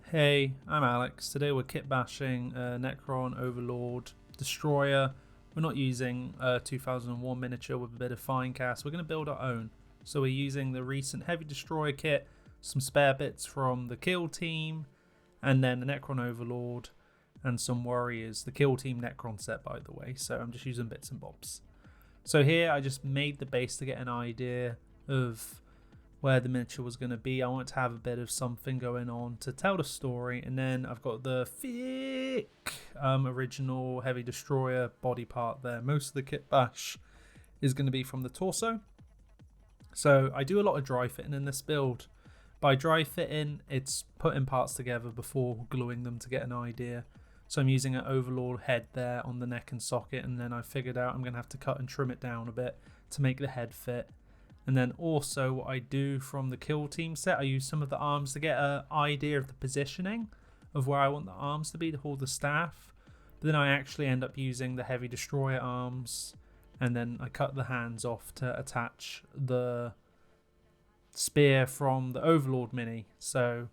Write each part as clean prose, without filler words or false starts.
Hey, I'm Alex. Today we're kit bashing Necron Overlord Destroyer. We're not using a 2001 miniature with a bit of fine cast. We're going to build our own. So we're using the recent Heavy Destroyer kit, some spare bits from the Kill Team, and then the Necron Overlord and some Warriors. The Kill Team Necron set, by the way. So I'm just using bits and bobs. So here I just made the base to get an idea of where the miniature was going to be. I want to have a bit of something going on to tell the story, and then I've got the thick original Heavy Destroyer body part there. Most of the kit bash is going to be from the torso. So I do a lot of dry fitting in this build. By dry fitting, it's putting parts together before gluing them to get an idea. So I'm using an Overlord head there on the neck and socket, and then I figured out I'm going to have to cut and trim it down a bit to make the head fit. And then also what I do from the Kill Team set, I use some of the arms to get an idea of the positioning of where I want the arms to be to hold the staff. But then I actually end up using the Heavy Destroyer arms, and then I cut the hands off to attach the spear from the Overlord mini. So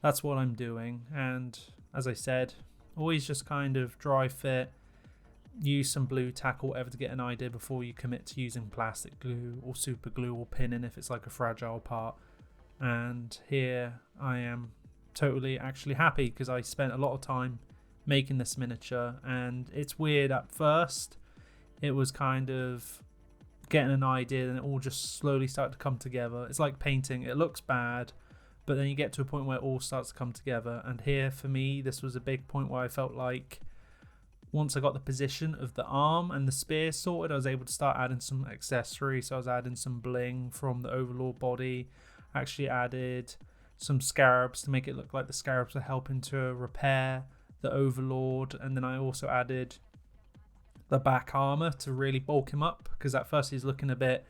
that's what I'm doing. And as I said, always just kind of dry fit. Use some blue tack or whatever to get an idea before you commit to using plastic glue or super glue or pinning if it's like a fragile part. And here I am totally actually happy because I spent a lot of time making this miniature, and it's weird at first. It was kind of getting an idea and it all just slowly started to come together. It's like painting. It looks bad, but then you get to a point where it all starts to come together. And here for me, this was a big point where I felt like once I got the position of the arm and the spear sorted, I was able to start adding some accessories. So I was adding some bling from the Overlord body. I actually added some scarabs to make it look like the scarabs are helping to repair the Overlord. And then I also added the back armor to really bulk him up, because at first he's looking a bit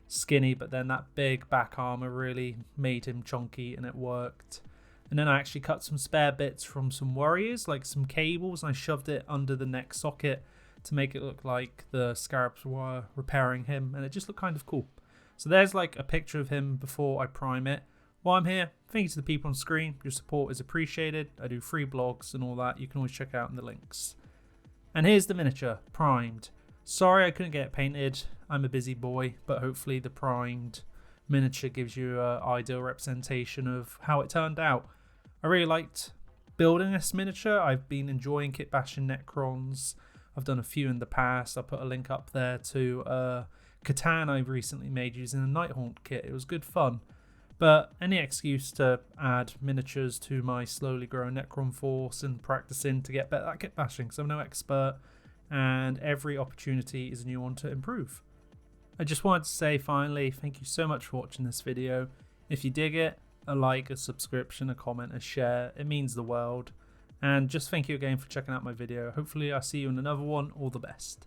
skinny, but then that big back armor really made him chunky and it worked. And then I actually cut some spare bits from some warriors, like some cables, and I shoved it under the neck socket to make it look like the scarabs were repairing him, and it just looked kind of cool. So there's like a picture of him before I prime it. While I'm here, thank you to the people on screen. Your support is appreciated. I do free blogs and all that. You can always check out in the links. And here's the miniature, primed. Sorry I couldn't get it painted. I'm a busy boy, but hopefully the primed miniature gives you an ideal representation of how it turned out. I really liked building this miniature. I've been enjoying kit bashing Necrons. I've done a few in the past. I'll put a link up there to Catan I've recently made using a Nighthaunt kit. It was good fun. But any excuse to add miniatures to my slowly growing Necron force and practicing to get better at kit bashing, because I'm no expert and every opportunity is a new one to improve. I just wanted to say finally, thank you so much for watching this video. If you dig it, a like, a subscription, a comment, a share, it means the world. And just thank you again for checking out my video. Hopefully I'll see you in another one. All the best.